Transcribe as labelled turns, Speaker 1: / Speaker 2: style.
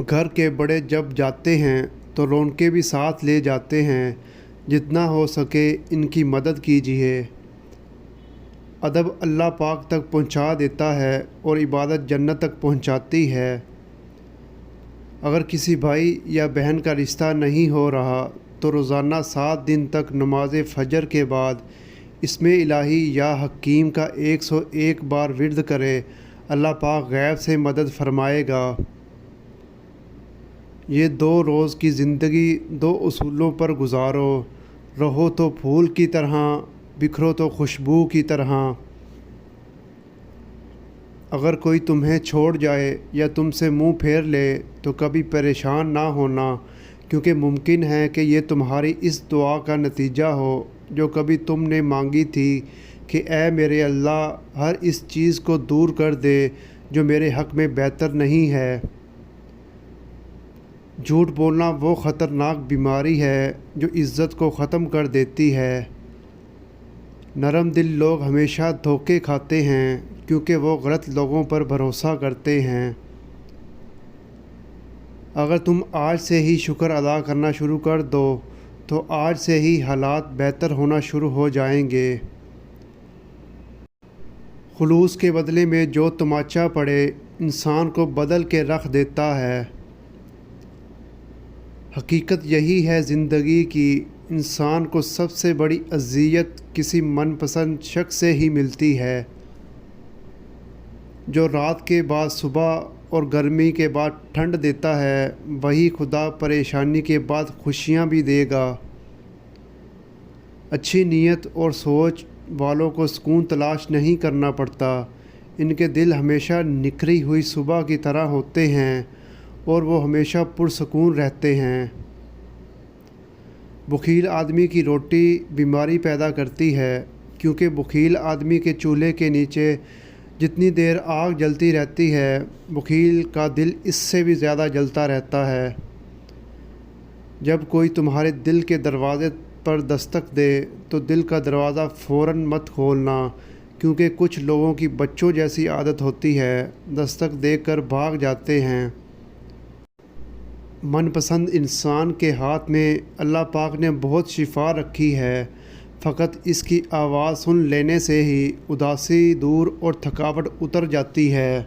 Speaker 1: گھر کے بڑے جب جاتے ہیں تو رونقیں بھی ساتھ لے جاتے ہیں۔ جتنا ہو سکے ان کی مدد کیجیے۔ ادب اللہ پاک تک پہنچا دیتا ہے اور عبادت جنت تک پہنچاتی ہے۔ اگر کسی بھائی یا بہن کا رشتہ نہیں ہو رہا تو روزانہ 7 دن تک نماز فجر کے بعد اسم الہی یا حکیم کا 101 بار ورد کرے، اللہ پاک غیب سے مدد فرمائے گا۔ یہ 2 روز کی زندگی 2 اصولوں پر گزارو، رہو تو پھول کی طرح، بکھرو تو خوشبو کی طرح۔ اگر کوئی تمہیں چھوڑ جائے یا تم سے منہ پھیر لے تو کبھی پریشان نہ ہونا، کیونکہ ممکن ہے کہ یہ تمہاری اس دعا کا نتیجہ ہو جو کبھی تم نے مانگی تھی کہ اے میرے اللہ، ہر اس چیز کو دور کر دے جو میرے حق میں بہتر نہیں ہے۔ جھوٹ بولنا وہ خطرناک بیماری ہے جو عزت کو ختم کر دیتی ہے۔ نرم دل لوگ ہمیشہ دھوکے کھاتے ہیں کیونکہ وہ غلط لوگوں پر بھروسہ کرتے ہیں۔ اگر تم آج سے ہی شکر ادا کرنا شروع کر دو تو آج سے ہی حالات بہتر ہونا شروع ہو جائیں گے۔ خلوص کے بدلے میں جو تماچا پڑے انسان کو بدل کے رکھ دیتا ہے۔ حقیقت یہی ہے زندگی کی، انسان کو سب سے بڑی اذیت کسی من پسند شخص سے ہی ملتی ہے، جو رات کے بعد صبح اور گرمی کے بعد ٹھنڈ دیتا ہے، وہی خدا پریشانی کے بعد خوشیاں بھی دے گا۔ اچھی نیت اور سوچ والوں کو سکون تلاش نہیں کرنا پڑتا، ان کے دل ہمیشہ نکھری ہوئی صبح کی طرح ہوتے ہیں اور وہ ہمیشہ پرسکون رہتے ہیں۔ بخیل آدمی کی روٹی بیماری پیدا کرتی ہے، کیونکہ بخیل آدمی کے چولہے کے نیچے جتنی دیر آگ جلتی رہتی ہے، بخیل کا دل اس سے بھی زیادہ جلتا رہتا ہے۔ جب کوئی تمہارے دل کے دروازے پر دستک دے تو دل کا دروازہ فوراً مت کھولنا، کیونکہ کچھ لوگوں کی بچوں جیسی عادت ہوتی ہے، دستک دے کر بھاگ جاتے ہیں۔ من پسند انسان کے ہاتھ میں اللہ پاک نے بہت شفا رکھی ہے، فقط اس کی آواز سن لینے سے ہی اداسی دور اور تھکاوٹ اتر جاتی ہے۔